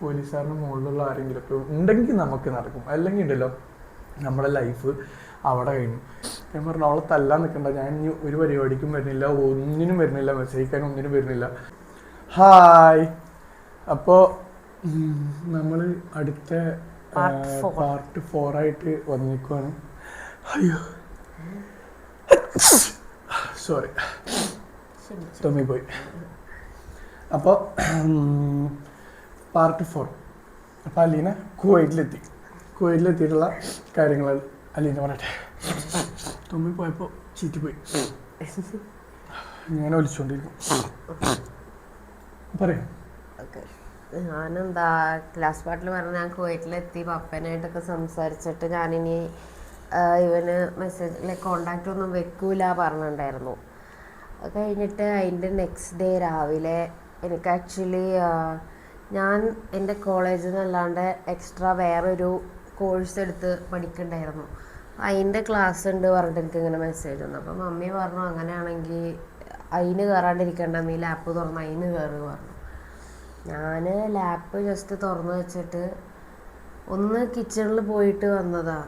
പോലീസുകാരന് മുകളിലുള്ള ആരെങ്കിലും ഒക്കെ ഉണ്ടെങ്കിൽ നമുക്ക് നടക്കും, അല്ലെങ്കിൽ ഉണ്ടല്ലോ നമ്മുടെ ലൈഫ് അവിടെ കഴിഞ്ഞു. ഞാൻ പറഞ്ഞു അവളെ തല്ലാൻ നിൽക്കണ്ട, ഞാൻ ഇനി ഒരു പരിപാടിക്കും വരുന്നില്ല, ഒന്നിനും വരുന്നില്ല, മെസ്സേജ് അയക്കാനും ഒന്നിനും വരുന്നില്ല. ഹായ്. അപ്പോൾ നമ്മൾ അടുത്ത പാർട്ട് 4 ആയിട്ട് വന്നിരിക്കുവാണ്. അയ്യോ സോറി തോന്നിപ്പോയി. അപ്പോൾ പാർട്ട് 4. അപ്പോൾ അലീന കുവൈറ്റിലെത്തിയിട്ടുള്ള കാര്യങ്ങൾ അലീന പറയട്ടെ. തുമ്മി പോയപ്പോൾ ചീറ്റിപ്പോയി, ഞാൻ ഒലിച്ചുകൊണ്ടിരിക്കും. പറയാം. ഞാനെന്താ ക്ലാസ് പാട്ടിൽ പറഞ്ഞ ഞാൻ കുവൈറ്റിലെത്തി പപ്പനായിട്ടൊക്കെ സംസാരിച്ചിട്ട് ഞാനിനി ഇവന് മെസ്സേജ് കോണ്ടാക്റ്റ് ഒന്നും വെക്കൂല പറഞ്ഞിട്ടുണ്ടായിരുന്നു. അത് കഴിഞ്ഞിട്ട് അതിൻ്റെ നെക്സ്റ്റ് ഡേ രാവിലെ എനിക്ക് ആക്ച്വലി ഞാൻ എൻ്റെ കോളേജിൽ നിന്നല്ലാണ്ട് എക്സ്ട്രാ വേറൊരു കോഴ്സ് എടുത്ത് പഠിക്കണ്ടായിരുന്നു. അതിൻ്റെ ക്ലാസ് ഉണ്ട് പറഞ്ഞിട്ട് എനിക്ക് ഇങ്ങനെ മെസ്സേജ് വന്നു. അപ്പം മമ്മി പറഞ്ഞു അങ്ങനെയാണെങ്കിൽ അതിന് കയറാണ്ടിരിക്കണ്ട, നീ ലാപ്പ് തുറന്ന് അതിന് കയറി പറഞ്ഞു. ഞാൻ ലാപ്പ് ജസ്റ്റ് തുറന്ന് വെച്ചിട്ട് ഒന്ന് കിച്ചണിൽ പോയിട്ട് വന്നതാ.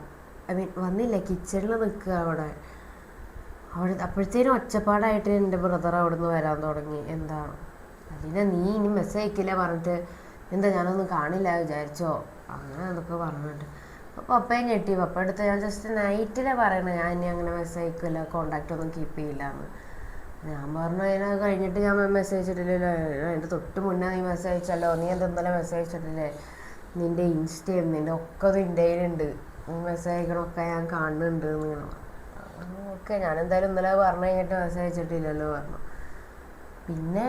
വന്നില്ല, കിച്ചണിൽ നിൽക്കുക അവിടെ. അപ്പോഴത്തേനും ഒച്ചപ്പാടായിട്ട് എൻ്റെ ബ്രദർ അവിടെ നിന്ന് വരാൻ തുടങ്ങി. എന്താ അതിനെ നീ ഇനി മെസ്സേജ് അയക്കില്ല പറഞ്ഞിട്ട്, എന്താ ഞാനൊന്നും കാണില്ല വിചാരിച്ചോ അങ്ങനെ അതൊക്കെ പറഞ്ഞിട്ട്. അപ്പോൾ പപ്പയും ഞെട്ടി. പപ്പ എടുത്ത് ഞാൻ ജസ്റ്റ് നൈറ്റിലെ പറയണേ ഞാൻ ഇനി അങ്ങനെ മെസ്സേജ് അയക്കില്ല, കോണ്ടാക്റ്റ് ഒന്നും കീപ്പ് ചെയ്യില്ല എന്ന്. ഞാൻ പറഞ്ഞു അതിനെ കഴിഞ്ഞിട്ട് ഞാൻ മെസ്സേജ് അയച്ചിട്ടില്ലല്ലോ, അതിൻ്റെ തൊട്ട് മുന്നേ നീ മെസ്സേജ് അയച്ചല്ലോ, നീ എന്താ ഇന്നലെ മെസ്സേജ് അയച്ചിട്ടില്ലേ, നിൻ്റെ ഇൻസ്റ്റയും നിൻ്റെ ഒക്കെ നിൻ്റെ കയ്യിലുണ്ട്, മെസ്സേജ് അയക്കണമൊക്കെ ഞാൻ കാണുന്നുണ്ട് എന്നിങ്ങനെ. ഓക്കെ ഞാൻ എന്തായാലും ഇന്നലെ പറഞ്ഞു കഴിഞ്ഞിട്ട് മെസ്സേജ് അയച്ചിട്ടില്ലല്ലോ പറഞ്ഞു. പിന്നെ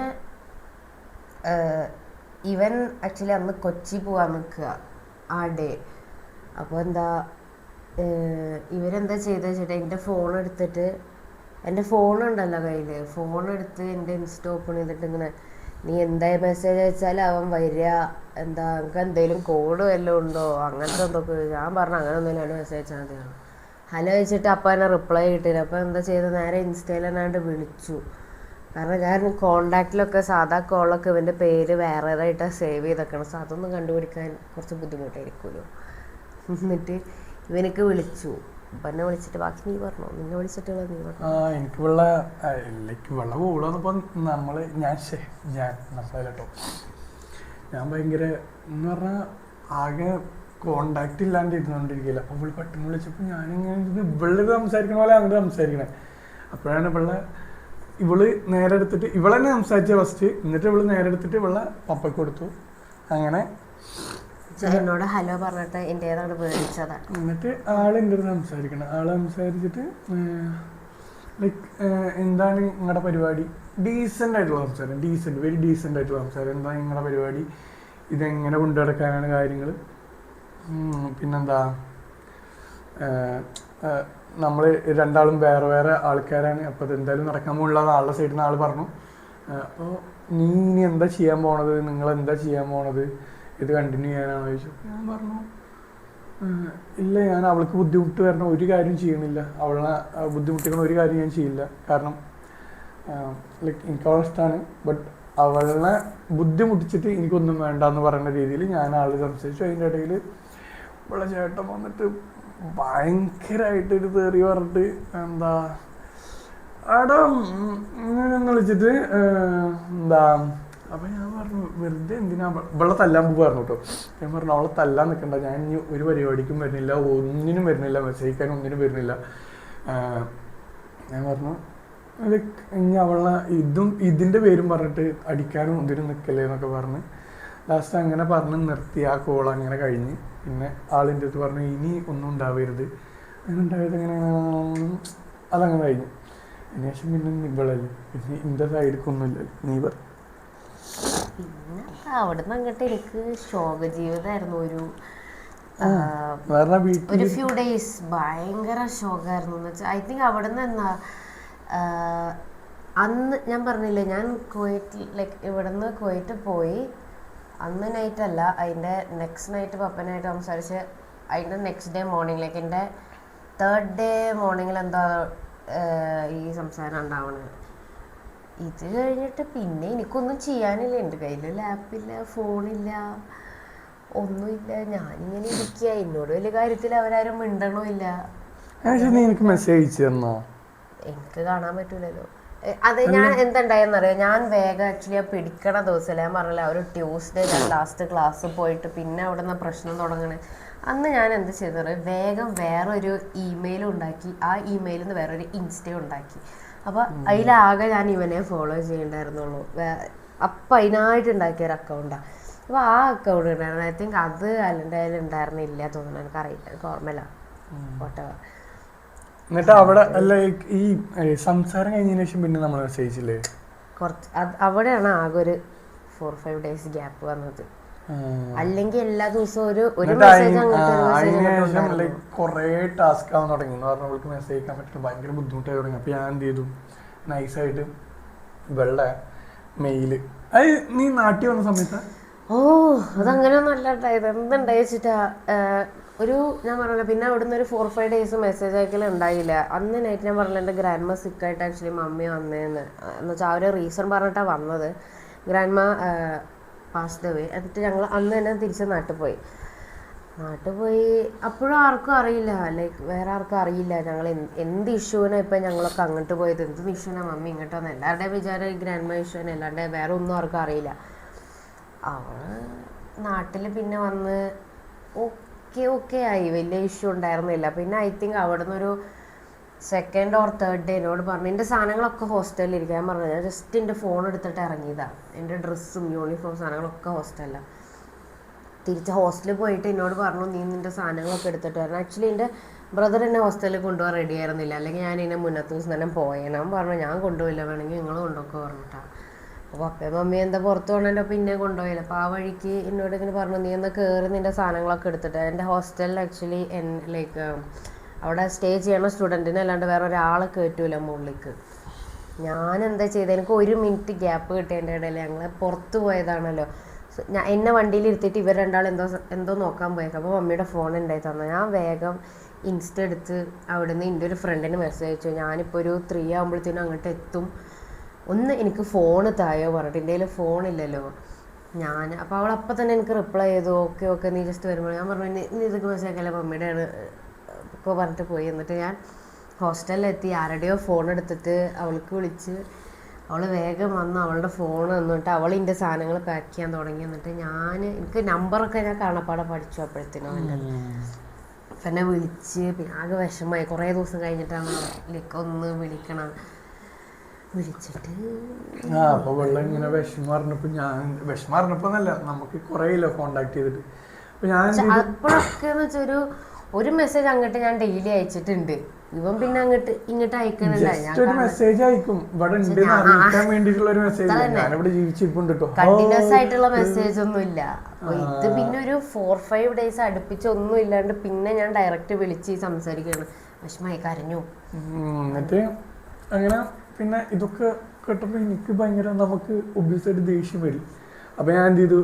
ഇവൻ ആക്ച്വലി അന്ന് കൊച്ചി പോകാൻ നിൽക്കുക ആ ഡേ. അപ്പോൾ എന്താ ഇവരെന്താ ചെയ്തത് വെച്ചിട്ട് എൻ്റെ ഫോൺ എടുത്തിട്ട്, എൻ്റെ ഫോണുണ്ടല്ലോ കയ്യിൽ, ഫോണെടുത്ത് എൻ്റെ ഇൻസ്റ്റ ഓപ്പൺ ചെയ്തിട്ട് ഇങ്ങനെ നീ എന്താ മെസ്സേജ് അയച്ചാലും അവൻ വരിക, എന്താ നമുക്ക് എന്തെങ്കിലും കോഡ് വല്ലതും ഉണ്ടോ അങ്ങനത്തെ എന്തൊക്കെ. ഞാൻ പറഞ്ഞു അങ്ങനെ ഒന്നുമില്ല, മെസ്സേജ് അയച്ചാൽ മതിയാണ്. ഹലോ വെച്ചിട്ട് അപ്പോൾ എന്നെ റിപ്ലൈ കിട്ടില്ല. അപ്പോൾ എന്താ ചെയ്തത്, നേരെ ഇൻസ്റ്റയിൽ എന്നാണ്ട് വിളിച്ചു. കാരണം ഞാൻ കോണ്ടാക്റ്റിലൊക്കെ സാധാ കോളൊക്കെ ഇവൻ്റെ പേര് വേറേതായിട്ടാണ് സേവ് ചെയ്തേക്കണം. സോ അതൊന്നും കണ്ടുപിടിക്കാൻ കുറച്ച് ബുദ്ധിമുട്ടായിരിക്കുമല്ലോ. എന്നിട്ട് ഇവനക്ക് വിളിച്ചു. അപ്പം എന്നെ വിളിച്ചിട്ട് ബാക്കി നീ പറഞ്ഞോ, നിന്നെ വിളിച്ചിട്ടുള്ള നീ പറഞ്ഞു. എനിക്ക് വെള്ളം കൂടാന്നപ്പോൾ കേട്ടോ, ഞാൻ ഭയങ്കര എന്ന് പറഞ്ഞാൽ ആകെ കോണ്ടാക്റ്റ് ഇല്ലാണ്ട് ഇരുന്നുകൊണ്ടിരിക്കില്ല. അപ്പോൾ ഇവള് പെട്ടെന്ന് വിളിച്ചപ്പോൾ ഞാനിങ്ങനെ ഇവള് സംസാരിക്കണ പോലെ അങ്ങോട്ട് സംസാരിക്കണേ. അപ്പോഴാണ് ഇവള് നേരെ എടുത്തിട്ട് ഇവളെന്നെ സംസാരിച്ച ഫസ്റ്റ്, എന്നിട്ട് ഇവള് നേരെ എടുത്തിട്ട് ഇവളെ പപ്പയ്ക്ക് കൊടുത്തു. അങ്ങനെ എന്നോട് ഹലോ പറഞ്ഞിട്ട് എൻ്റെ ഏതാണ് പേടിച്ചതാണ്. എന്നിട്ട് ആളെൻ്റെ അടുത്ത് സംസാരിക്കണം. ആള് സംസാരിച്ചിട്ട് ലൈക്ക് എന്താണ് നിങ്ങളുടെ പരിപാടി, ഡീസൻ്റ് ആയിട്ടുള്ള സംസാരം, വെരി ഡീസൻ്റ് ആയിട്ടുള്ള സംസാരം. എന്താണ് നിങ്ങളുടെ പരിപാടി, ഇതെങ്ങനെ കൊണ്ടു നടക്കാനാണ് കാര്യങ്ങൾ, പിന്നെന്താ നമ്മൾ രണ്ടാളും വേറെ വേറെ ആൾക്കാരാണ്, അപ്പോൾ അതെന്തായാലും നടക്കാൻ പോകുന്നത് ആളുടെ സൈഡിൽ നിന്ന് ആൾ പറഞ്ഞു. അപ്പോൾ നീ ഇനി എന്താ ചെയ്യാൻ പോണത്, നിങ്ങളെന്താ ചെയ്യാൻ പോണത്, ഇത് കണ്ടിന്യൂ ചെയ്യാനാണോ ചോദിച്ചു. ഞാൻ പറഞ്ഞു ഇല്ല, ഞാൻ അവൾക്ക് ബുദ്ധിമുട്ട് വരണ ഒരു കാര്യം ചെയ്യണില്ല, അവളെ ബുദ്ധിമുട്ടിക്കണ ഒരു കാര്യം ഞാൻ ചെയ്യില്ല. കാരണം ലൈക്ക് എനിക്ക് അവളെ ഇഷ്ടമാണ്, ബട്ട് അവളെ ബുദ്ധിമുട്ടിച്ചിട്ട് എനിക്കൊന്നും വേണ്ട എന്ന് പറയുന്ന രീതിയിൽ ഞാൻ ആൾ സംസാരിച്ചു. അതിൻ്റെ ഇടയിൽ അവളെ ചേട്ടൻ വന്നിട്ട് ഭയങ്കരമായിട്ടൊരു തെറി പറഞ്ഞിട്ട് എന്താ അവിടെ ഇങ്ങനെ വിളിച്ചിട്ട് എന്താ. അപ്പം ഞാൻ പറഞ്ഞു വെറുതെ എന്തിനാ ഇവളെ തല്ലാൻ പോകായിരുന്നു കേട്ടോ. ഞാൻ പറഞ്ഞു അവളെ തല്ലാൻ നിൽക്കണ്ട, ഞാൻ ഇനി ഒരു പരിപാടിക്കും വരുന്നില്ല, ഒന്നിനും വരുന്നില്ല, മെസ്സേജ് അയക്കാനും ഒന്നിനും വരുന്നില്ല. ഞാൻ പറഞ്ഞു ഇനി അവളെ ഇതിൻ്റെ പേരും പറഞ്ഞിട്ട് അടിക്കാനും ഒന്നിനും നിൽക്കല്ലേ എന്നൊക്കെ പറഞ്ഞ് ലാസ്റ്റ് അങ്ങനെ പറഞ്ഞ് നിർത്തി. ആ കോൾ അങ്ങനെ കഴിഞ്ഞ്. പിന്നെ ആളിൻ്റെ അടുത്ത് പറഞ്ഞു ഇനി ഒന്നും ഉണ്ടാവരുത്, അങ്ങനെ ഉണ്ടായത് എങ്ങനെ, അതങ്ങനെ കഴിഞ്ഞു. അതിന് ശേഷം പിന്നെ ഇവളല്ലേ, പിന്നെ എൻ്റെ സൈഡിലേക്കൊന്നുമില്ല, നീ പറ. പിന്നെ അവിടുന്ന് അങ്ങോട്ട് എനിക്ക് ശോക ജീവിതമായിരുന്നു. ഒരു ഫ്യൂ ഡേയ്സ് ഭയങ്കര ശോകമായിരുന്നു. എന്ന് വെച്ചാൽ ഐ തിങ്ക് അവിടുന്ന് എന്നാ അന്ന് ഞാൻ പറഞ്ഞില്ലേ ഞാൻ കുവൈറ്റ് ലൈക്ക് ഇവിടുന്ന് കുവൈറ്റ് പോയി അന്ന് നൈറ്റല്ല, അതിൻ്റെ നെക്സ്റ്റ് നൈറ്റ് പപ്പനായിട്ട് സംസാരിച്ച് അതിൻ്റെ നെക്സ്റ്റ് ഡേ മോർണിംഗിലേക്ക് എൻ്റെ 3rd ഡേ മോർണിംഗിൽ എന്താ ഈ സംസാരം ഉണ്ടാവണത്. ഇത് കഴിഞ്ഞിട്ട് പിന്നെ എനിക്കൊന്നും ചെയ്യാനില്ല, എൻ്റെ കയ്യിൽ ലാപ്പില്ല, ഫോണില്ല, ഒന്നുമില്ല, ഞാനിങ്ങനെ ഇരിക്കുക, എന്നോട് വലിയ കാര്യത്തിൽ അവരാരും മിണ്ടണമില്ല. നീ എനിക്ക് മെസ്സേജ് അയച്ചു തന്നോ? എനിക്ക് കാണാൻ പറ്റൂലല്ലോ. അത് ഞാൻ എന്തുണ്ടായെന്നറിയാം, ഞാൻ വേഗം ആക്ച്വലി ആ പിടിക്കണ ദിവസമല്ല, ഞാൻ പറഞ്ഞില്ല ഒരു ട്യൂസ്ഡേ ഞാൻ ലാസ്റ്റ് ക്ലാസ് പോയിട്ട് പിന്നെ അവിടെ നിന്ന് പ്രശ്നം തുടങ്ങണേ. അന്ന് ഞാൻ എന്ത് ചെയ്തത്, വേഗം വേറൊരു ഇമെയിൽ ഉണ്ടാക്കി, ആ ഇമെയിലിൽ നിന്ന് വേറൊരു ഇൻസ്റ്റ ഉണ്ടാക്കി. അപ്പോൾ അതിലാകെ ഞാൻ ഇവനെ ഫോളോ ചെയ്യണ്ടായിരുന്നുള്ളൂ. അപ്പം അതിനായിട്ട് ഉണ്ടാക്കിയ ഒരു അക്കൗണ്ടാണ്. അപ്പോൾ ആ അക്കൗണ്ട് ഉണ്ടായിരുന്നു. ഐ തിങ്ക് അത് അല്ലെൻ്റെ കയ്യിൽ ഉണ്ടായിരുന്നില്ല തോന്നുന്നു, എനിക്കറിയില്ല, എനിക്ക് ഓർമ്മയില്ല. വോട്ടെവർ. എന്നിട്ട് അവിടെ അല്ല ഈ സംസാരം കഴിഞ്ഞതിന് ശേഷം പിന്നെ നമ്മൾ മെസ്സേജില്ലേ കുറച്ച് അവിടെയാണ് ആകെ ഒരു 4-5 days ഗ്യാപ്പ് വന്നത്. അല്ലെങ്കിൽ എല്ലാ ദിവസവും ഒരു മെസ്സേജ് അങ്ങോട്ട് കൊറേ ടാസ്ക് ആവാൻ തുടങ്ങി എന്ന് പറഞ്ഞാൽ അവൾക്ക് മെസ്സേജ് അയക്കാൻ പറ്റില്ല, ഭയങ്കര ബുദ്ധിമുട്ടായി തുടങ്ങി. അപ്പൊ ഞാൻ എന്ത് ചെയ്തു, നൈസായിട്ട് വെള്ള മെയില്. അത് നീ നാട്ടിൽ വന്ന സമയത്ത് അതങ്ങനെ ഒന്നും ഉണ്ടായത്. എന്തുണ്ടായി വെച്ചിട്ടാ, ഞാൻ പറഞ്ഞില്ല, പിന്നെ അവിടുന്ന് ഒരു 4-5 days മെസ്സേജ് അയക്കൽ ഉണ്ടായില്ല. അന്ന് നൈറ്റ് ഞാൻ പറഞ്ഞില്ല, എൻ്റെ ഗ്രാൻഡ് മ സിക്കായിട്ട് ആക്ച്വലി മമ്മി വന്നതെന്ന്. എന്ന് വെച്ചാൽ ആ ഒരു റീസൺ പറഞ്ഞിട്ടാണ് വന്നത്. ഗ്രാൻഡ് മ പാസ്ഡ് അവേ. എന്നിട്ട് ഞങ്ങൾ അന്ന് തന്നെ തിരിച്ച് നാട്ടിൽ പോയി. അപ്പോഴും ആർക്കും അറിയില്ല, ലൈക്ക് വേറെ ആർക്കും അറിയില്ല ഞങ്ങൾ എന്ത് ഇഷ്യൂവിനാണ് ഇപ്പം ഞങ്ങളൊക്കെ അങ്ങോട്ട് പോയത്, എന്ത് ഇഷ്യൂവിനാണ് മമ്മി ഇങ്ങോട്ട് വന്നത്. എല്ലാവരുടെയും വിചാരം ഈ ഗ്രാൻഡ് മ ഇഷ്യൂവിന്, എല്ലാവരുടെ വേറെ ഒന്നും ആർക്കും അറിയില്ല. അവൾ നാട്ടിൽ പിന്നെ വന്ന് ഓക്കെ ആയി, വലിയ ഇഷ്യൂ ഉണ്ടായിരുന്നില്ല. പിന്നെ ഐ തിങ്ക് അവിടെ നിന്നൊരു 2nd or 3rd day എന്നോട് പറഞ്ഞു, എൻ്റെ സാധനങ്ങളൊക്കെ ഹോസ്റ്റലിൽ ഇരിക്കാൻ. ഞാൻ പറഞ്ഞു, ഞാൻ ജസ്റ്റ് എൻ്റെ ഫോൺ എടുത്തിട്ട് ഇറങ്ങിയതാണ്. എൻ്റെ ഡ്രസ്സും യൂണിഫോം സാധനങ്ങളൊക്കെ ഹോസ്റ്റലിലാണ്. തിരിച്ച് ഹോസ്റ്റലിൽ പോയിട്ട് എന്നോട് പറഞ്ഞു, നീ നിൻ്റെ സാധനങ്ങളൊക്കെ എടുത്തിട്ട് വരണം. ആക്ച്വലി എൻ്റെ ബ്രദർ എന്നെ ഹോസ്റ്റലിൽ കൊണ്ടുപോകാൻ റെഡി ആയിരുന്നില്ല, അല്ലെങ്കിൽ ഞാൻ ഇതിനെ മുന്നത്തെ ദിവസം തന്നെ പോയേനെ. ഞാൻ പറഞ്ഞു, ഞാൻ കൊണ്ടുപോയില്ല, വേണമെങ്കിൽ നിങ്ങൾ കൊണ്ടുപോക്കെ പറഞ്ഞിട്ടാണ്. അപ്പോൾ അപ്പയും മമ്മി എന്താ പുറത്ത് പോകണേൻ്റെ പിന്നെ കൊണ്ടുപോയില്ല. അപ്പോൾ ആ വഴിക്ക് എന്നോട് ഇങ്ങനെ പറഞ്ഞു, നീ ഒന്ന് കയറി നിൻ്റെ സാധനങ്ങളൊക്കെ എടുത്തിട്ട്. എൻ്റെ ഹോസ്റ്റലിൽ ആക്ച്വലി ലൈക്ക് അവിടെ സ്റ്റേ ചെയ്യണ സ്റ്റുഡൻറ്റിനെ അല്ലാണ്ട് വേറെ ഒരാളെ കയറ്റൂല മുകളിലേക്ക്. ഞാൻ എന്താ ചെയ്തത്, എനിക്ക് 1 minute ഗ്യാപ്പ് കിട്ടിയതിൻ്റെ ഇടയിൽ ഞങ്ങൾ പുറത്ത് പോയതാണല്ലോ. എന്നെ വണ്ടിയിൽ ഇരുത്തിയിട്ട് ഇവർ രണ്ടാളും എന്തോ നോക്കാൻ പോയേക്കാം. അപ്പോൾ മമ്മിയുടെ ഫോൺ ഉണ്ടായി തന്നു. ഞാൻ വേഗം ഇൻസ്റ്റ എടുത്ത് അവിടുന്ന് എൻ്റെ ഒരു ഫ്രണ്ടിന് മെസ്സേജ് അയച്ചു, ഞാനിപ്പോൾ ഒരു 3 ആകുമ്പോഴത്തേനും അങ്ങോട്ട് എത്തും, ഒന്ന് എനിക്ക് ഫോണ് തായോ പറഞ്ഞിട്ട്. എൻ്റെ കയ്യിൽ ഫോണില്ലല്ലോ. അപ്പോൾ അവൾ അപ്പം തന്നെ എനിക്ക് റിപ്ലൈ ചെയ്തു, ഓക്കെ നീ ജസ്റ്റ് വരുമ്പോൾ. ഞാൻ പറഞ്ഞു, നീ ഇതൊക്കെ മെസ്സേജ് ആക്കല്ലേ, മമ്മിയുടെ ആണ് ഇപ്പോൾ പറഞ്ഞിട്ട് പോയി. എന്നിട്ട് ഞാൻ ഹോസ്റ്റലിലെത്തി, ആരുടെയോ ഫോൺ എടുത്തിട്ട് അവൾക്ക് വിളിച്ച്, അവൾ വേഗം വന്ന് അവളുടെ ഫോൺ തന്നിട്ട് അവൾ എൻ്റെ സാധനങ്ങൾ പാക്ക് ചെയ്യാൻ തുടങ്ങി. എന്നിട്ട് എനിക്ക് നമ്പറൊക്കെ ഞാൻ കാണപ്പാടെ പഠിച്ചു അപ്പോഴത്തേനും അവൻ്റെ. അപ്പം എന്നെ വിളിച്ച്, പിന്നെ ആകെ വിഷമമായി. കുറേ ദിവസം കഴിഞ്ഞിട്ടാണ് ലൈക്ക് ഒന്ന് വിളിക്കണം. വിളിച്ചിട്ട് അപ്പൊ വെള്ളം ഇങ്ങനെ വിഷമം പറഞ്ഞപ്പോന്നല്ല, നമുക്ക് കുറേ ഇല്ല കോണ്ടാക്ട് ചെയ്തിട്ട്. അപ്പോഴൊക്കെ എന്ന് വെച്ചാൽ ഒരു മെസ്സേജ് അങ്ങോട്ട് ഞാൻ ഡെയിലി അയച്ചിട്ടുണ്ട്. ഇവൻ പിന്നെ ഇങ്ങോട്ട് അയക്കണുണ്ടായി. മെസ്സേജ് അയക്കും, കണ്ടിന്യൂസ് ആയിട്ടുള്ള മെസ്സേജ് ഒന്നും ഇല്ല. അപ്പൊ ഇത് പിന്നെ ഒരു 4-5 days അടുപ്പിച്ചൊന്നും ഇല്ലാണ്ട് പിന്നെ ഞാൻ ഡയറക്റ്റ് വിളിച്ച് സംസാരിക്കുകയാണ്. വിഷമായി, കരഞ്ഞു. എന്നിട്ട് അങ്ങനെ പിന്നെ ഇതൊക്കെ കേട്ടപ്പോ എനിക്ക് ഭയങ്കര, നമുക്ക് ഒബ്വിയസ്ലി ദേഷ്യം വരും. അപ്പൊ ഞാൻ എന്ത് ചെയ്തു,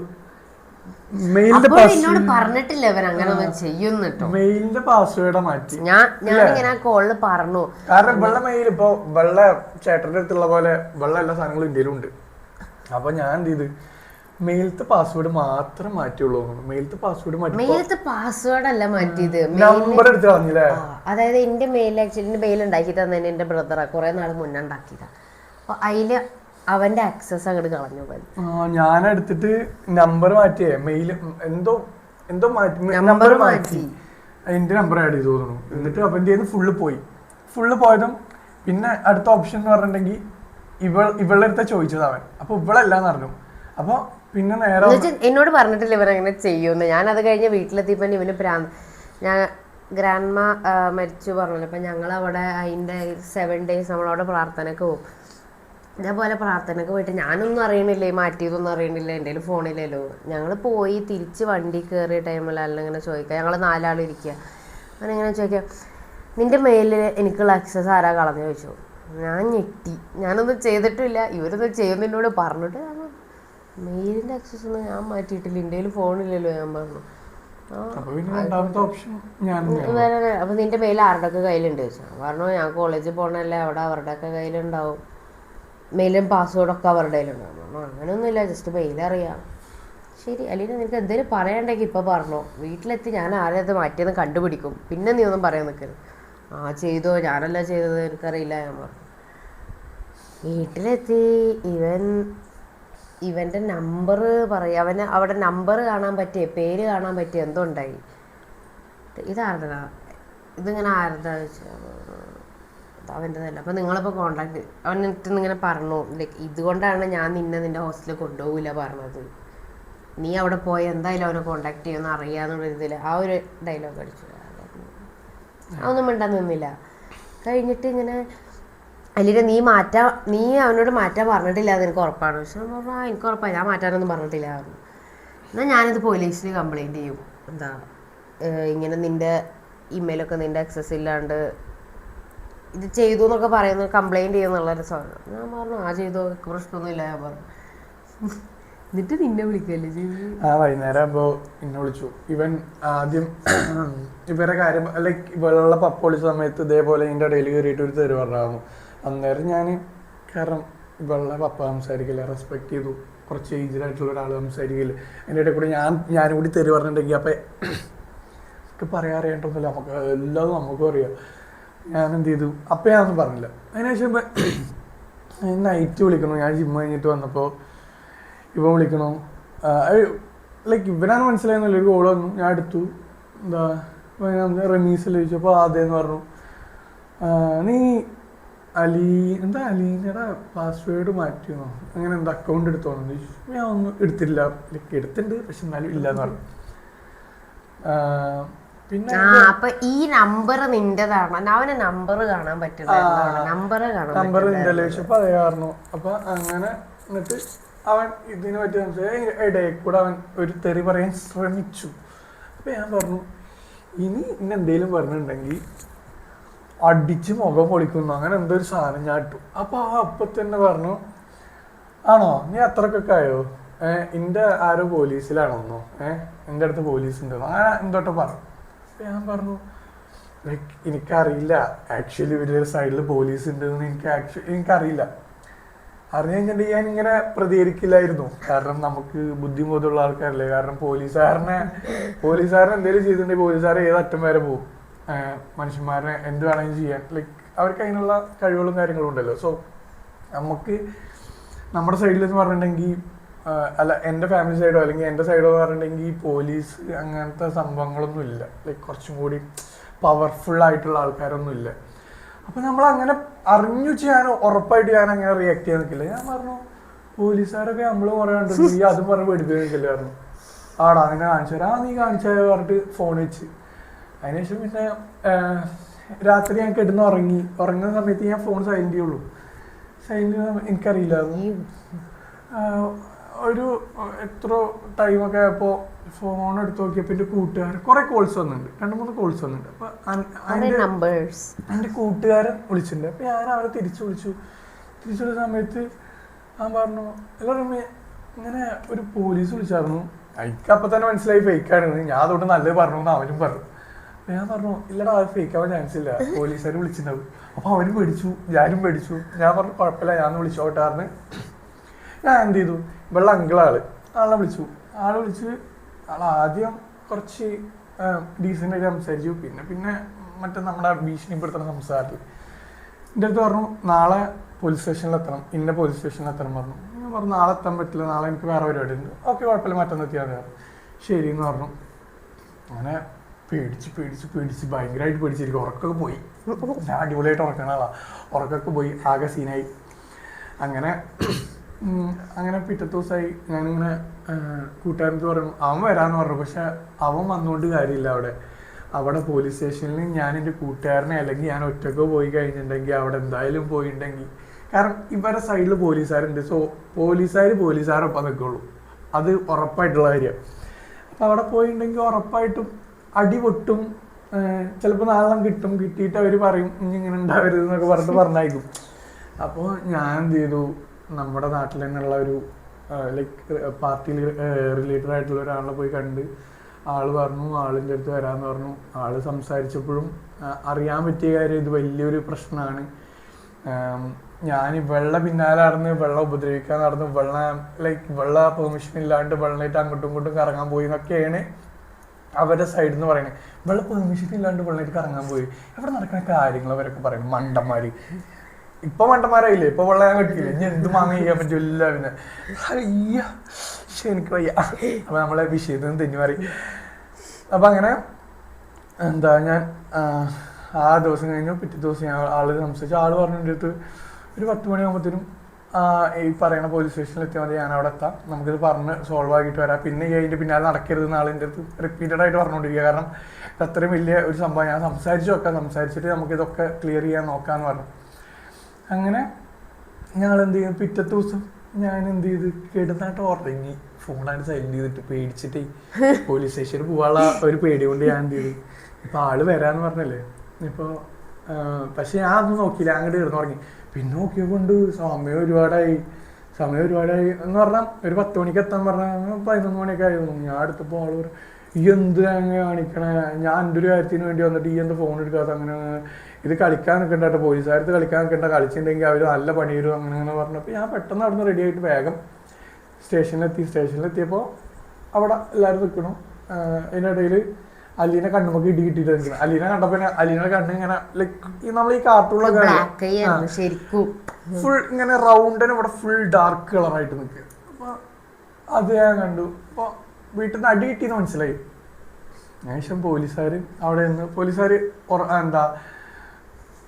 പറഞ്ഞിട്ടില്ല ഇവൻ അങ്ങനെ ചെയ്യുന്നു. മെയിലിന്റെ പാസ്വേഡ് മാറ്റി. ഞാനിങ്ങനെ കോളില് പറഞ്ഞു, കാരണം വെള്ള മെയിൽ ഇപ്പൊ വെള്ള ചേട്ടന്റെ അടുത്തുള്ള പോലെ വെള്ള എല്ലാ സാധനങ്ങളും ഇന്ത്യയിലും ഉണ്ട്. അപ്പൊ ഞാൻ എന്ത് ചെയ്ത്, മെയിലത്തെ പാസ്വേഡ് മാത്രം മാറ്റിയുള്ളൂ. മെയിലത്തെ പാസ്വേഡ് അല്ല മാറ്റിയത്, നമ്പർ എടുത്ത് കളഞ്ഞില്ലേ. അതായത് എന്റെ മെയിൽ ആക്ച്വലി മെയിൽ ഉണ്ടാക്കി തന്നെ എന്റെ ബ്രദറാ, കുറെ നാൾ മുന്നേ ഉണ്ടാക്കിയതാ. അപ്പൊ അതില് അവന്റെ ആക്സസ് അങ്ങോട്ട് കളഞ്ഞു പോയി. ഞാൻ എടുത്തിട്ട് നമ്പർ മാറ്റിയേ, മെയിൽ എന്തോ നമ്പർ മാറ്റി, എന്റെ നമ്പർ ആഡ് ചെയ്തു തോന്നുന്നു. എന്നിട്ട് അവന്റെ ഫുള്ള് പോയതും പിന്നെ അടുത്ത ഓപ്ഷൻ എന്ന് പറഞ്ഞിട്ടുണ്ടെങ്കിൽ ഇവളുടെ അടുത്ത ചോദിച്ചത് അവൻ. അപ്പൊ ഇവളെല്ലാന്ന് പറഞ്ഞു. അപ്പൊ പിന്നെ നേരെ എന്നോട് പറഞ്ഞിട്ടില്ല ഇവരങ്ങനെ ചെയ്യുമെന്ന്. ഞാൻ അത് കഴിഞ്ഞ് വീട്ടിലെത്തിയപ്പോ ഇവന് ഞാൻ ഗ്രാൻഡ് മ മരിച്ചു പറഞ്ഞല്ലോ. അപ്പൊ ഞങ്ങൾ അവിടെ അതിന്റെ 7 days നമ്മളവിടെ പ്രാർത്ഥനക്ക് പോകും. ഇതേപോലെ പ്രാർത്ഥനക്ക് പോയിട്ട് ഞാനൊന്നും അറിയണില്ലേ, മാറ്റിയതൊന്നും അറിയണില്ല, എൻ്റെ കയ്യിൽ ഫോണില്ലല്ലോ. ഞങ്ങൾ പോയി തിരിച്ച് വണ്ടി കയറിയ ടൈമിൽ ഇങ്ങനെ ചോദിക്കുക, ഞങ്ങൾ 4 ആൾ ഇരിക്കുക. അങ്ങനെ ചോദിക്കാം, നിൻ്റെ മെയിലിൽ എനിക്കുള്ള ആക്സസ് ആരാ കളഞ്ഞു ചോദിച്ചു. ഞാൻ ഞെട്ടി, ഞാനൊന്നും ചെയ്തിട്ടില്ല, ഇവരൊന്നും ചെയ്യുന്നതിനോട് പറഞ്ഞിട്ട് മെയിലിൻ്റെ ആക്സസ് ഒന്നും ഞാൻ മാറ്റിയിട്ടില്ല, എൻ്റെ കയ്യിൽ ഫോണില്ലല്ലോ. ഞാൻ പറഞ്ഞു, അപ്പൊ നിന്റെ മെയിൽ ആരുടെയൊക്കെ കയ്യിലുണ്ട് ചോദിച്ചു. പറഞ്ഞു, ഞാൻ കോളേജിൽ പോകണല്ലേ, അവിടെ അവരുടെയൊക്കെ കയ്യിലുണ്ടാവും, മെയിലും പാസ്വേഡൊക്കെ അവരുടെ കയ്യിലുണ്ടാവും. അങ്ങനെയൊന്നുമില്ല, ജസ്റ്റ് മെയിൽ അറിയാം. ശരി അലീന, നിനക്ക് എന്തെങ്കിലും പറയാണ്ടെങ്കിൽ ഇപ്പം പറഞ്ഞോ. വീട്ടിലെത്തി ഞാൻ ആരത് മാറ്റിയെന്ന് കണ്ടുപിടിക്കും. പിന്നെ നീ ഒന്നും പറയാൻ നിൽക്കരുത്. ചെയ്തോ, ഞാനല്ല ചെയ്തത്, എനിക്കറിയില്ല ഞാൻ പറഞ്ഞു. വീട്ടിലെത്തി ഇവൻ്റെ നമ്പർ പറയാം. അവന് അവിടെ നമ്പർ കാണാൻ പറ്റിയ, പേര് കാണാൻ പറ്റിയ എന്തോ ഉണ്ടായി. ഇതാരതാ, ഇതിങ്ങനെ ആരതാ വെച്ചാൽ അവൻ്റെതല്ല. അപ്പോൾ നിങ്ങളിപ്പോൾ കോണ്ടാക്ട് അവൻ എന്നിട്ട് ഇങ്ങനെ പറഞ്ഞു, ലൈക്ക് ഇതുകൊണ്ടാണ് ഞാൻ നിന്റെ ഹോസ്റ്റലിൽ കൊണ്ടുപോകില്ല പറഞ്ഞത്. നീ അവിടെ പോയി എന്തായാലും അവനെ കോണ്ടാക്ട് ചെയ്യുമെന്ന് അറിയാന്നുള്ള ഇതിൽ ആ ഒരു ഡയലോഗ് അടിച്ചു. അതൊന്നും മിണ്ടാൻ നിന്നില്ല. കഴിഞ്ഞിട്ട് ഇങ്ങനെ അല്ലെ നീ അവനോട് മാറ്റാൻ പറഞ്ഞിട്ടില്ല, അത് എനിക്ക് ഉറപ്പാണ്. പക്ഷെ പറഞ്ഞു എനിക്ക് ഉറപ്പാണ്, ഞാൻ മാറ്റാനൊന്നും പറഞ്ഞിട്ടില്ല പറഞ്ഞു. എന്നാൽ ഞാനിത് പോലീസിൽ കംപ്ലയിൻറ്റ് ചെയ്യും. എന്താ ഇങ്ങനെ നിൻ്റെ ഇമെയിലൊക്കെ നിൻ്റെ ആക്സസ് ഇല്ലാണ്ട് ഇത് ചെയ്തു എന്നൊക്കെ പറയുന്നത് കംപ്ലയിൻറ്റ് ചെയ്യുന്നുള്ളൊരു സാധനം. ഞാൻ പറഞ്ഞു ചെയ്തോ, പ്രശ്നമൊന്നുമില്ല ഞാൻ പറഞ്ഞു. എന്നിട്ട് നിന്നെ വിളിക്കല്ലേ ചെയ്തു. വൈകുന്നേരം ആകുമ്പോൾ എന്നെ വിളിച്ചു. ഇവൻ ആദ്യം ഇവരെ കാര്യം ലൈക്ക് ഇവളുള്ള പപ്പ വിളിച്ച സമയത്ത് ഇതേപോലെ എൻ്റെ ഇടയിൽ കയറിയിട്ട് ഒരു തെറി പറഞ്ഞായിരുന്നു. അന്നേരം ഞാൻ കാരണം ഇവളുടെ പപ്പ സംസാരിക്കില്ല, റെസ്പെക്ട് ചെയ്തു. കുറച്ച് ഏജ്ഡായിട്ടുള്ള ഒരാൾ സംസാരിക്കില്ല. അതിൻ്റെ ഇടയിൽ കൂടി ഞാനും കൂടി തെറി പറഞ്ഞിട്ടുണ്ടെങ്കിൽ അപ്പം എനിക്ക് പറയാൻ അറിയേണ്ടതൊന്നുമില്ല, നമുക്ക് എല്ലാതും നമുക്കും അറിയാം. ഞാൻ എന്ത് ചെയ്തു, അപ്പം ഞാനൊന്നും പറഞ്ഞില്ല. അതിനുശേഷം നൈറ്റ് വിളിക്കണു. ഞാൻ ജിമ്മ് കഴിഞ്ഞിട്ട് വന്നപ്പോൾ ഇവൻ വിളിക്കണോ, ലൈക്ക് ഇവനാണ് മനസ്സിലായെന്നില്ല. ഒരു കോൾ വന്നു, ഞാൻ എടുത്തു. എന്താ റമീസിൽ ചോദിച്ചപ്പോൾ അതേന്ന് പറഞ്ഞു. നീ അലീനയുടെ പാസ്വേഡ് മാറ്റിയോ, അങ്ങനെ എന്താ അക്കൗണ്ട് എടുത്തോന്ന് ചോദിച്ചു. ഞാൻ ഒന്നും എടുത്തില്ല, ലൈക്ക് എടുത്തിട്ടുണ്ട് പക്ഷെ എന്നാലും ഇല്ലയെന്ന് പറഞ്ഞു. പിന്നെ അപ്പൊ ഈ നമ്പർ നിന്റേതാണ്, അവന് നമ്പർ കാണാൻ പറ്റില്ല. നമ്പർ നിന്റെ ചോദിച്ചപ്പോൾ അതേ പറഞ്ഞു. അപ്പൊ അങ്ങനെ എന്നിട്ട് അവൻ ഇതിനെ പറ്റി ഇടയിൽ കൂടെ അവൻ ഒരു തെറി പറയാൻ ശ്രമിച്ചു. അപ്പം ഞാൻ പറഞ്ഞു, ഇനി എന്തെങ്കിലും പറഞ്ഞിട്ടുണ്ടെങ്കിൽ അടിച്ച് മുഖം പൊളിക്കുന്നു, അങ്ങനെ എന്തോ ഒരു സാധനം ഞാൻ ഇട്ടു. അപ്പോൾ അപ്പം തന്നെ പറഞ്ഞു, ആണോ നീ അത്രക്കൊക്കെ ആയോ, എൻ്റെ ആരോ പോലീസിലാണോന്നോ, എൻ്റെ അടുത്ത് പോലീസ് ഉണ്ടോ, അങ്ങനെ എന്തോട്ടോ പറഞ്ഞു. അപ്പം ഞാൻ പറഞ്ഞു, ലൈക്ക് എനിക്കറിയില്ല ആക്ച്വലി ഇവരുടെ സൈഡിൽ പോലീസ് ഉണ്ടെന്ന് എനിക്കറിയില്ല. അറിഞ്ഞു കഴിഞ്ഞിട്ടുണ്ടെങ്കിൽ ഞാൻ ഇങ്ങനെ പ്രതികരിക്കില്ലായിരുന്നു. കാരണം നമുക്ക് ബുദ്ധിമുട്ടുള്ള ആൾക്കാരല്ലേ. കാരണം പോലീസുകാരനെ എന്തെങ്കിലും ചെയ്തിട്ടുണ്ടെങ്കിൽ പോലീസുകാരെ ഏതറ്റം വരെ പോകും. മനുഷ്യന്മാരെ എന്ത് വേണമെങ്കിലും ചെയ്യാൻ ലൈക്ക് അവർക്ക് അതിനുള്ള കഴിവുകളും കാര്യങ്ങളും ഉണ്ടല്ലോ. സോ നമുക്ക് നമ്മുടെ സൈഡിൽ എന്ന് പറഞ്ഞിട്ടുണ്ടെങ്കിൽ അല്ല എൻ്റെ ഫാമിലി സൈഡോ അല്ലെങ്കിൽ എൻ്റെ സൈഡോ എന്ന് പറഞ്ഞിട്ടുണ്ടെങ്കിൽ പോലീസ് അങ്ങനത്തെ സംഭവങ്ങളൊന്നും ഇല്ല. ലൈക്ക് കുറച്ചും കൂടി പവർഫുൾ ആയിട്ടുള്ള ആൾക്കാരൊന്നും ഇല്ല. അപ്പം നമ്മളങ്ങനെ അറിഞ്ഞു ചെയ്യാൻ ഉറപ്പായിട്ട് ഞാൻ അങ്ങനെ റിയാക്ട് ചെയ്യാൻ നിൽക്കില്ല. ഞാൻ പറഞ്ഞു പോലീസുകാരൊക്കെ നമ്മൾ കുറേ കണ്ടിട്ടുണ്ട്, ഈ അതും പറഞ്ഞ് പഠിപ്പിക്കാൻ നിൽക്കില്ല പറഞ്ഞു. ആടാ അങ്ങനെ കാണിച്ചു തരാം, നീ കാണിച്ചാൽ പറഞ്ഞിട്ട് ഫോൺ വെച്ച്. അതിനുശേഷം പിന്നെ രാത്രി ഞാൻ കിടന്ന് ഉറങ്ങുന്ന സമയത്ത് ഞാൻ ഫോൺ സൈലന്റ് ചെയ്യുള്ളൂ. സൈലന്റ് എനിക്കറിയില്ല ഒരു എത്ര ടൈമൊക്കെ ആയപ്പോൾ ഫോൺ എടുത്ത് നോക്കിയപ്പോൾ എൻ്റെ കൂട്ടുകാരൻ കുറേ കോൾസ് വന്നിട്ടുണ്ട്, 2-3 കോൾസ് വന്നിട്ടുണ്ട്. അപ്പോൾ എൻ്റെ കൂട്ടുകാരൻ വിളിച്ചിട്ടുണ്ട്. അപ്പോൾ ഞാൻ അവരെ തിരിച്ചു വിളിച്ച സമയത്ത് ഞാൻ പറഞ്ഞു, എല്ലാവരും ഇങ്ങനെ ഒരു പോലീസ് വിളിച്ചായിരുന്നു, എനിക്ക് അപ്പം തന്നെ മനസ്സിലായി ഫേക്കാണ്. ഞാൻ അതുകൊണ്ട് നല്ലത് പറഞ്ഞു എന്ന് അവനും പറഞ്ഞു. അപ്പോൾ ഞാൻ പറഞ്ഞു ഇല്ലടാ അത് ഫേക്ക് ആവാൻ ചാൻസ് ഇല്ല, പോലീസുകാർ വിളിച്ചിട്ടുണ്ടാവും. അപ്പോൾ അവനും പേടിച്ചു, ഞാനും പേടിച്ചു. ഞാൻ പറഞ്ഞു കുഴപ്പമില്ല ഞാൻ വിളിച്ചോട്ടെ പറഞ്ഞ് ഞാൻ എന്ത് ചെയ്തു, ഇവളുടെ ആളെ വിളിച്ചു. ആദ്യം കുറച്ച് ഡീസൻ്റായിട്ട് സംസാരിച്ചു. പിന്നെ മറ്റേ നമ്മുടെ ഭീഷണിപ്പെടുത്തുന്ന സംസാരത്തിൽ എൻ്റെ അടുത്ത് പറഞ്ഞു നാളെ പോലീസ് സ്റ്റേഷനിൽ എത്തണം, പോലീസ് സ്റ്റേഷനിൽ എത്തണം പറഞ്ഞു. ഞാൻ പറഞ്ഞു നാളെ എത്താൻ പറ്റില്ല, നാളെ എനിക്ക് വേറെ പരിപാടി ഉണ്ട്. ഓക്കെ കുഴപ്പമില്ല മറ്റൊന്ന് എത്തിയാൽ പറഞ്ഞു. ശരി എന്ന് പറഞ്ഞു. അങ്ങനെ പേടിച്ച് ഭയങ്കരമായിട്ട് പേടിച്ചിരിക്കും. ഉറക്കൊക്കെ പോയി, ഞാൻ അടിപൊളിയായിട്ട് ഉറക്കണ ആളാ. ഉറക്കൊക്കെ പോയി ആകെ സീനായി. അങ്ങനെ പിറ്റത്തെ ദിവസമായി ഞാനിങ്ങനെ കൂട്ടുകാരനത്ത് പറഞ്ഞു അവൻ വരാമെന്ന് പറഞ്ഞു. പക്ഷെ അവൻ വന്നുകൊണ്ട് കാര്യമില്ല. അവിടെ പോലീസ് സ്റ്റേഷനിൽ ഞാൻ എൻ്റെ കൂട്ടുകാരനെ അല്ലെങ്കിൽ ഞാൻ ഒറ്റയ്ക്ക് പോയി കഴിഞ്ഞിട്ടുണ്ടെങ്കിൽ അവിടെ എന്തായാലും പോയിട്ടുണ്ടെങ്കിൽ, കാരണം ഇവരുടെ സൈഡിൽ പോലീസുകാരുണ്ട്. സോ പോലീസുകാരൊപ്പം നിൽക്കുള്ളൂ, അത് ഉറപ്പായിട്ടുള്ള കാര്യമാണ്. അപ്പോൾ അവിടെ പോയിട്ടുണ്ടെങ്കിൽ ഉറപ്പായിട്ടും അടി പൊട്ടും. ചിലപ്പോൾ നാളെ കിട്ടിയിട്ട് അവർ പറയും ഇനി ഇങ്ങനെ ഉണ്ടാവരുത് എന്നൊക്കെ പറഞ്ഞയക്കും. അപ്പോൾ ഞാൻ എന്ത് ചെയ്തു, നമ്മുടെ നാട്ടിൽ തന്നെയുള്ള ഒരു ലൈക്ക് പാർട്ടിയിൽ റിലേറ്റഡ് ആയിട്ടുള്ള ഒരാളെ പോയി കണ്ട് ആള് പറഞ്ഞു ആളിൻ്റെ അടുത്ത് വരാമെന്ന് പറഞ്ഞു. ആള് സംസാരിച്ചപ്പോഴും അറിയാൻ പറ്റിയ കാര്യം ഇത് വലിയൊരു പ്രശ്നമാണ്, ഞാൻ വെള്ള പിന്നാലെ നടന്ന് വെള്ളം ഉപദ്രവിക്കാൻ നടന്ന് വെള്ള പെർമിഷൻ ഇല്ലാണ്ട് വെള്ളമായിട്ട് അങ്ങോട്ടും ഇങ്ങോട്ടും കറങ്ങാൻ പോയി എന്നൊക്കെയാണ് അവരുടെ സൈഡിൽ നിന്ന് പറയുന്നത്. വെള്ള പെർമിഷൻ ഇല്ലാണ്ട് വെള്ളമായിട്ട് കറങ്ങാൻ പോയി എവിടെ നടക്കുന്ന കാര്യങ്ങൾ അവരൊക്കെ പറയുന്നത്. മണ്ടന്മാര് ഇപ്പൊ മണ്ടന്മാരായില്ലേ, ഇപ്പൊ വെള്ളം ഞാൻ കിട്ടിയില്ലേ, ഇനി എന്ത് മാങ്ങ ചെയ്യാൻ പറ്റില്ല. പിന്നെ അയ്യ എനിക്ക് വയ്യ. അപ്പൊ നമ്മളെ വിഷയത്തിൽ നിന്ന് തെന്നി മാറി. അപ്പൊ അങ്ങനെ എന്താ ഞാൻ ആ ദിവസം കഴിഞ്ഞു. പിറ്റേ ദിവസം ഞാൻ ആള് സംസാരിച്ചു. ആള് പറഞ്ഞു എൻ്റെ അടുത്ത് ഒരു 10 മണിയാകുമ്പോഴത്തേനും ഈ പറയുന്ന പോലീസ് സ്റ്റേഷനിൽ എത്തിയാൽ മതി, ഞാൻ അവിടെ എത്താം, നമുക്കിത് പറഞ്ഞ് സോൾവ് ആക്കിയിട്ട് വരാം, പിന്നെ ഈ അതിൻ്റെ പിന്നാലെ നടക്കരുത് ആളിൻ്റെ അടുത്ത് റിപ്പീറ്റഡ് ആയിട്ട് പറഞ്ഞുകൊണ്ടിരിക്കുക. കാരണം ഇത് അത്രയും വലിയ ഒരു സംഭവം, ഞാൻ സംസാരിച്ചിട്ട് നമുക്കിതൊക്കെ ക്ലിയർ ചെയ്യാൻ നോക്കാമെന്ന് പറഞ്ഞു. അങ്ങനെ ഞങ്ങൾ എന്ത് ചെയ്യും, പിറ്റത്തെ ദിവസം ഞാൻ എന്ത് ചെയ്ത് കിടന്നായിട്ട് ഉറങ്ങി, ഫോണായിട്ട് സൈലന്റ് ചെയ്തിട്ട് പേടിച്ചിട്ടേ പോലീസ് സ്റ്റേഷനിൽ പോകാനുള്ള ഒരു പേടി കൊണ്ട് ഞാൻ എന്ത് ചെയ്തു. ഇപ്പം ആള് വരാന്ന് പറഞ്ഞല്ലേ, ഇപ്പോൾ പക്ഷെ ഞാൻ ഒന്നും നോക്കിയില്ല, അങ്ങോട്ട് കിടന്നുറങ്ങി. പിന്നെ നോക്കിയപ്പോണ്ട് സമയം ഒരുപാടായി എന്ന് പറഞ്ഞാൽ ഒരു 10 മണിക്ക് എത്താൻ പറഞ്ഞാൽ 11 മണിയൊക്കെ ആയിരുന്നു. ഞാൻ അടുത്തപ്പോൾ ആള് പറഞ്ഞു ഈ എന്ത് അങ്ങനെ കാണിക്കണേ, ഞാൻ എൻ്റെ ഒരു കാര്യത്തിന് വേണ്ടി വന്നിട്ട് ഈ എന്ത് ഫോൺ എടുക്കാത്ത, അങ്ങനെ ഇത് കളിക്കാൻ നിൽക്കണ്ട, പോലീസുകാരത്ത് കളിക്കാൻ നിൽക്കണ്ട, കളിച്ചിട്ടുണ്ടെങ്കിൽ അവർ നല്ല പണി വരും അങ്ങനെ പറഞ്ഞപ്പോൾ ഞാൻ പെട്ടെന്ന് അവിടെ നിന്ന് റെഡി ആയിട്ട് വേഗം സ്റ്റേഷനിലെത്തിയപ്പോൾ അവിടെ എല്ലാവരും നിൽക്കണം. അതിനിടയിൽ അലീനെ കണ്ണുമൊക്കെ ഇടി കിട്ടിയിട്ട് നിൽക്കണം. അലീനെ കണ്ടപ്പോൾ അലീനയുടെ കണ്ണ് ഇങ്ങനെ ലൈക്ക് നമ്മൾ ഈ കാർട്ടൂണിലൊക്കെ ഫുൾ ഇങ്ങനെ റൗണ്ടിന് ഇവിടെ ഫുൾ ഡാർക്ക് കളറായിട്ട് നിൽക്കുക. അപ്പോൾ അത് ഞാൻ കണ്ടു. അപ്പോൾ വീട്ടിൽ നിന്ന് അടി കിട്ടിയെന്ന് മനസ്സിലായി. ശേഷം പോലീസുകാർ അവിടെ നിന്ന് എന്താ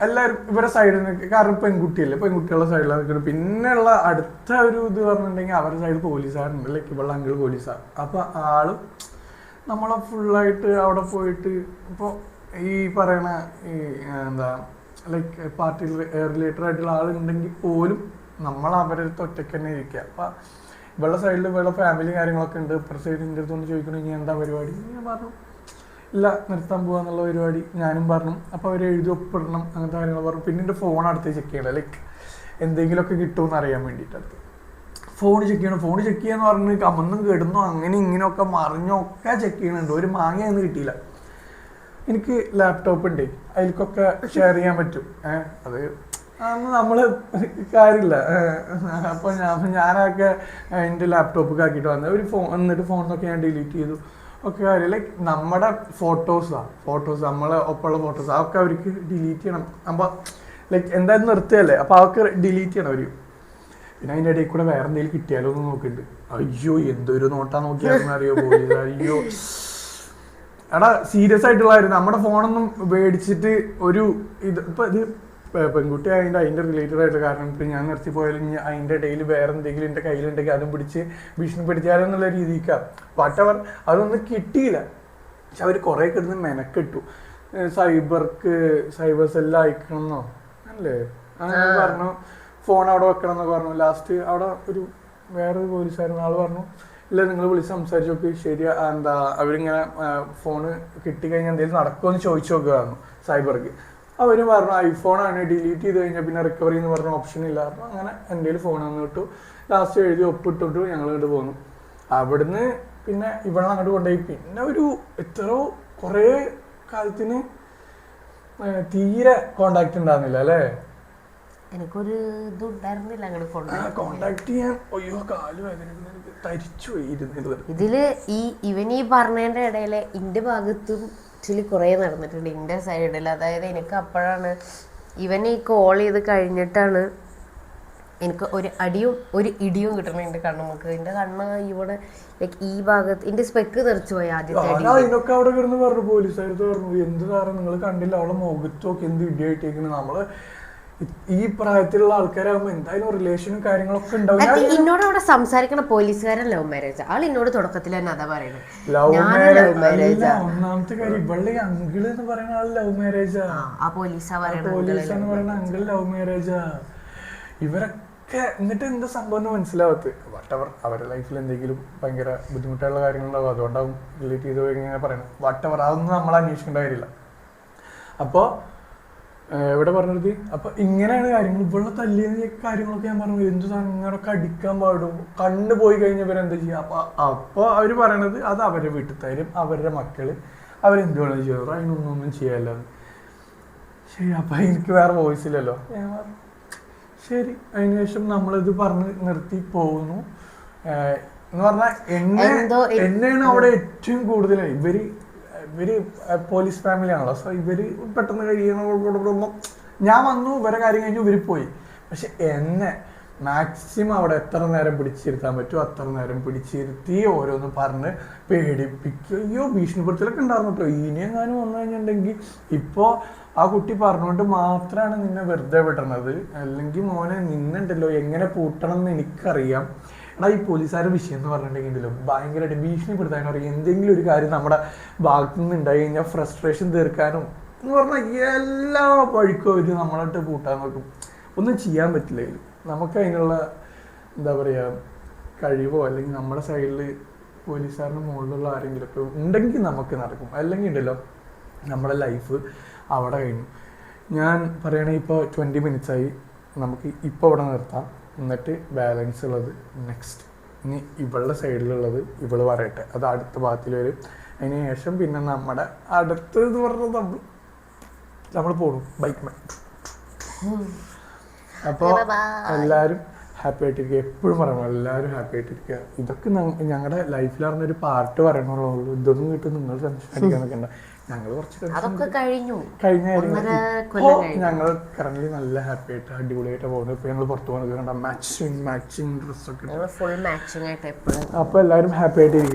എല്ലാവരും ഇവരെ സൈഡിൽ നിന്ന്, കാരണം പെൺകുട്ടികളുടെ സൈഡിലാണ് നിൽക്കുന്നത്. പിന്നെയുള്ള അടുത്ത ഒരു ഇത് പറഞ്ഞിട്ടുണ്ടെങ്കിൽ അവരുടെ സൈഡിൽ പോലീസുകാരുണ്ട്, ലൈക്ക് ഇവളുടെ അങ്കിൾ പോലീസാണ്. അപ്പോൾ ആള് നമ്മളെ ഫുള്ളായിട്ട് അവിടെ പോയിട്ട് ഇപ്പോൾ ഈ പറയണ ഈ എന്താ ലൈക്ക് പാർട്ടി റിലേറ്റഡ് ആയിട്ടുള്ള ആളുണ്ടെങ്കിൽ പോലും നമ്മൾ അവരുടെ അടുത്ത് ഒറ്റയ്ക്ക് തന്നെ ഇരിക്കുക. അപ്പം ഇവളുടെ സൈഡിൽ ഇവളുടെ ഫാമിലി കാര്യങ്ങളൊക്കെ ഉണ്ട്. ഇപ്പുറത്തെ സൈഡിൽ എൻ്റെ അടുത്തൊന്ന് ചോദിക്കണമെങ്കിൽ എന്താ പരിപാടി, ഞാൻ പറഞ്ഞു ഇല്ല നിർത്താൻ പോകാന്നുള്ള പരിപാടി. ഞാനും പറഞ്ഞു. അപ്പോൾ അവർ എഴുതി ഒപ്പിടണം അങ്ങനത്തെ കാര്യങ്ങൾ പറഞ്ഞു. പിന്നെ എൻ്റെ ഫോൺ അടുത്ത് ചെക്ക് ചെയ്യണം, ലൈക്ക് എന്തെങ്കിലുമൊക്കെ കിട്ടുമെന്ന് അറിയാൻ വേണ്ടിയിട്ട് അടുത്ത് ഫോൺ ചെക്ക് ചെയ്യാന്ന് പറഞ്ഞ് കമന്നും കിടന്നോ അങ്ങനെ ഇങ്ങനെയൊക്കെ മറിഞ്ഞൊക്കെ ചെക്ക് ചെയ്യണുണ്ട്. ഒരു മാങ്ങയൊന്നും കിട്ടിയില്ല. എനിക്ക് ലാപ്ടോപ്പ് ഉണ്ട്, അതിലേക്കൊക്കെ ഷെയർ ചെയ്യാൻ പറ്റും. അത് നമ്മള് കാര്യമില്ല. അപ്പോൾ ഞാനൊക്കെ എൻ്റെ ലാപ്ടോപ്പൊക്കെ ആക്കിയിട്ട് വന്നത് ഒരു എന്നിട്ട് ഫോണിനൊക്കെ ഞാൻ ഡിലീറ്റ് ചെയ്തു. ഒക്കെ കാര്യം ലൈക്ക് നമ്മുടെ ഫോട്ടോസ് നമ്മളെ ഒപ്പമുള്ള ഫോട്ടോസ് അതൊക്കെ അവർക്ക് ഡിലീറ്റ് ചെയ്യണം. അപ്പോൾ ലൈക്ക് എന്തായാലും നിർത്തുകയല്ലേ, അപ്പോൾ അതൊക്കെ ഡിലീറ്റ് ചെയ്യണം അവർ. പിന്നെ അതിൻ്റെ ഇടയിൽ കൂടെ വേറെ എന്തെങ്കിലും കിട്ടിയാലോ എന്ന് നോക്കിയിട്ട് അയ്യോ എന്തൊരു നോട്ടാ നോക്കിയാണെന്ന് അറിയോ പോലീസ്. അയ്യോ എടാ സീരിയസ് ആയിട്ടുള്ളതായിരുന്നു. നമ്മുടെ ഫോണൊന്നും മേടിച്ചിട്ട് ഒരു ഇപ്പം ഇത് പെൺകുട്ടി അതിൻ്റെ റിലേറ്റഡ് ആയിട്ട്, കാരണം ഇപ്പം ഞാൻ നിർത്തി പോയാലും അതിൻ്റെ ഇടയിൽ വേറെ എന്തെങ്കിലും എൻ്റെ കയ്യിലുണ്ടെങ്കിൽ അതും പിടിച്ച് ഭീഷണിപ്പെടുത്തിയാലെന്നുള്ള രീതിക്കാണ്. വട്ടവർ അതൊന്നും കിട്ടിയില്ല. പക്ഷെ അവർ കുറേ കിടന്ന് മെനക്കെട്ടു. സൈബർ സെല്ല് അയക്കണമെന്നോ അല്ലേ അങ്ങനെ പറഞ്ഞു, ഫോൺ അവിടെ വെക്കണം എന്നൊക്കെ പറഞ്ഞു. ലാസ്റ്റ് അവിടെ ഒരു വേറൊരു പോലീസുകാരൻ ആൾ പറഞ്ഞു ഇല്ല നിങ്ങൾ വിളിച്ച് സംസാരിച്ച് നോക്കി, ശരി എന്താ അവരിങ്ങനെ ഫോണ് കിട്ടിക്കഴിഞ്ഞാൽ എന്തെങ്കിലും നടക്കുമെന്ന് ചോദിച്ചു നോക്കുകയായിരുന്നു സൈബർക്ക്. അവർ പറഞ്ഞു ഐഫോണാണ്, ഡിലീറ്റ് ചെയ്ത് കഴിഞ്ഞാൽ പിന്നെ റിക്കവറി എന്ന് പറഞ്ഞ ഓപ്ഷൻ ഇല്ല. അപ്പം അങ്ങനെ എൻ്റെ ഫോൺ വന്ന് കിട്ടു. ലാസ്റ്റ് എഴുതി ഒപ്പിട്ടിട്ടു ഞങ്ങൾ ഇങ്ങോട്ട് പോന്നു. അവിടുന്ന് പിന്നെ ഇവിടെ അങ്ങോട്ട് കൊണ്ടുപോയി. പിന്നെ ഒരു എത്രയോ കുറേ കാലത്തിന് തീരെ കോണ്ടാക്ട് ഉണ്ടായിരുന്നില്ല അല്ലേ? എനിക്കൊരു ഇത് ഉണ്ടായിരുന്നില്ല അങ്ങോട്ട് കോണ്ടാക്ട് ചെയ്യാൻ. അയ്യോ കാല് വേദന തരിച്ചു പോയി ഇരുന്നിരുന്നത്. ഇതില് ഇവനീ പറഞ്ഞതിന്റെ ഇടയില് ഇന്റെ ഭാഗത്തും ആക്ച്വലി കുറേ നടന്നിട്ടുണ്ട് എൻ്റെ സൈഡിൽ. അതായത് എനിക്ക് അപ്പോഴാണ് ഇവൻ ഈ കോൾ ചെയ്ത് കഴിഞ്ഞിട്ടാണ് എനിക്ക് ഒരു അടിയും ഒരു ഇടിയും കിട്ടണം എൻ്റെ കണ്ണുമുക്ക്. എൻ്റെ കണ്ണ് ഇവിടെ ലൈക്ക് ഈ ഭാഗത്ത് എൻ്റെ സ്പെക്ക് തെറിച്ചു പോയി ആദ്യത്തെ അടി. അതിനൊക്കെ അവിടെ കിടന്ന് പറഞ്ഞു, പോലീസുകാരത്ത് പറഞ്ഞു എന്ത് സാറേ നിങ്ങൾ കണ്ടില്ല അവളെ മുഖത്തൊക്കെ എന്ത് ഇടിയായിട്ടേക്കുന്നത്. നമ്മള് ഈ പ്രായത്തിലുള്ള ആൾക്കാരാകുമ്പോ എന്തായാലും റിലേഷനും കാര്യങ്ങളൊക്കെ ഉണ്ടാവും. എന്നോട് അവിടെ സംസാരിക്കണ പോലീസുകാരൻ ലവ് മാരേജ്. ആൾ എന്നോട് തുടക്കത്തിൽ തന്നെ അതാ പറയുന്നത്. ലവ് മാരേജ് ഒന്നാമത്തെ കാര്യം. ഇവളുടെ അങ്കിള് എന്ന് പറയുന്ന ആൾ ലവ് മാരേജാ. ആ പോലീസാന്ന് പറയുന്ന അങ്കിൾ ലവ് മാരേജാ. ഇവരൊക്കെ എന്നിട്ട് എന്താ സംഭവം മനസ്സിലാവത്ത്. വട്ടവർ അവരുടെ ലൈഫിൽ എന്തെങ്കിലും ഭയങ്കര ബുദ്ധിമുട്ടുള്ള കാര്യങ്ങളുണ്ടാവും, അതുകൊണ്ടാവും റിലേറ്റ് ചെയ്ത് ഇങ്ങനെ പറയുന്നത്. വട്ടവർ അതൊന്നും നമ്മൾ അന്വേഷിക്കേണ്ട കാര്യമില്ല. അപ്പോൾ എവിടെ പറഞ്ഞത്. അപ്പൊ ഇങ്ങനെയാണ് കാര്യങ്ങൾ. ഇവിടെ തല്ലിയ കാര്യങ്ങളൊക്കെ ഞാൻ പറഞ്ഞു എന്ത് അങ്ങനൊക്കെ അടിക്കാൻ പാടും, കണ്ണ് പോയി കഴിഞ്ഞവരെന്താ ചെയ്യുക. അപ്പൊ അവര് പറയണത് അത് അവരുടെ വീട്ടിൽ അവരുടെ മക്കള് അവരെന്ത് വേണമെന്ന് ചെയ്തു, അതിനൊന്നും ചെയ്യാല്ലോ. ശരി അപ്പൊ എനിക്ക് വേറെ വോയിസ് ഇല്ലല്ലോ. ഞാൻ ശരി, അതിനുശേഷം നമ്മളിത് പറഞ്ഞ് നിർത്തി പോകുന്നു. എന്ന് പറഞ്ഞാൽ എന്നെയാണ് അവിടെ ഏറ്റവും കൂടുതൽ ഇവര് പോലീസ് ഫാമിലി ആണല്ലോ. സോ ഇവര് പെട്ടെന്ന് കഴിയണം. ഞാൻ വന്നു, ഇവരെ കാര്യം കഴിഞ്ഞു, ഇവര് പോയി. പക്ഷെ എന്നെ മാക്സിമം അവിടെ എത്ര നേരം പിടിച്ചിരുത്താൻ പറ്റുമോ അത്ര നേരം പിടിച്ചിരുത്തി ഓരോന്ന് പറഞ്ഞ് പേടിപ്പിക്കുകയോ ഭീഷണിപ്പെടുത്തലൊക്കെ ഉണ്ടായിരുന്നു കേട്ടോ. ഇനിയെങ്ങാനും വന്നു കഴിഞ്ഞിട്ടുണ്ടെങ്കിൽ ഇപ്പോൾ ആ കുട്ടി പറഞ്ഞുകൊണ്ട് മാത്രമാണ് നിന്നെ വെറുതെ വിടണത്. അല്ലെങ്കിൽ മോനെ നിന്നുണ്ടല്ലോ എങ്ങനെ പൂട്ടണം എന്ന് എനിക്കറിയാം. എടാ ഈ പോലീസുകാരുടെ വിഷയം എന്ന് പറഞ്ഞിട്ടുണ്ടെങ്കിലോ ഭയങ്കരമായിട്ട് ഭീഷണിപ്പെടുത്താൻ പറയും. എന്തെങ്കിലും ഒരു കാര്യം നമ്മുടെ ഭാഗത്തു നിന്ന് ഉണ്ടായി കഴിഞ്ഞാൽ ഫ്രസ്ട്രേഷൻ തീർക്കാനും എന്ന് പറഞ്ഞാൽ എല്ലാ വഴിക്കും അവർ നമ്മളായിട്ട് പൂട്ടാൻ നോക്കും. ഒന്നും ചെയ്യാൻ പറ്റില്ല. നമുക്ക് അതിനുള്ള എന്താ പറയുക കഴിവോ അല്ലെങ്കിൽ നമ്മുടെ സൈഡിൽ പോലീസുകാരുടെ മുകളിലുള്ള ആരെങ്കിലും ഒക്കെ ഉണ്ടെങ്കിൽ നമുക്ക് നടക്കും. അല്ലെങ്കിൽ ഉണ്ടല്ലോ നമ്മുടെ ലൈഫ് അവിടെ കഴിഞ്ഞു. ഞാൻ പറയുകയാണെങ്കിൽ ഇപ്പോൾ 20 minutes ആയി. നമുക്ക് ഇപ്പോൾ ഇവിടെ നിർത്താം. എന്നിട്ട് ബാലൻസ് ഉള്ളത് നെക്സ്റ്റ് ഇനി ഇവളുടെ സൈഡിലുള്ളത് ഇവള് പറയട്ടെ, അത് അടുത്ത ഭാഗത്തിൽ വരും. അതിന് ശേഷം പിന്നെ നമ്മുടെ അടുത്തത് പറഞ്ഞത് നമ്മൾ പോകും ബൈക്ക്. അപ്പോൾ എല്ലാവരും ഹാപ്പി ആയിട്ടിരിക്കുക. എപ്പോഴും പറയണം എല്ലാവരും ഹാപ്പി ആയിട്ടിരിക്കുക. ഇതൊക്കെ ഞങ്ങളുടെ ലൈഫിലാർന്നൊരു പാർട്ട് പറയണുള്ളൂ. ഇതൊന്നും കിട്ടും നിങ്ങൾ ടെൻഷൻ അടിക്കാനൊക്കെ ഉണ്ട്. ഞങ്ങൾ കുറച്ച് കഴിഞ്ഞ ഞങ്ങൾ കറന്റ് നല്ല ഹാപ്പി ആയിട്ട് അടിപൊളിയായിട്ട് പോകുന്നത്. ഇപ്പൊ ഞങ്ങൾ പുറത്തു പോകുന്നത് കണ്ട മാച്ചിങ് ഡ്രസ്സൊക്കെ. ഫുൾ മാച്ചിങ് ആയിട്ട് എപ്പോഴും. അപ്പൊ എല്ലാവരും ഹാപ്പി ആയിട്ടിരിക്കുക.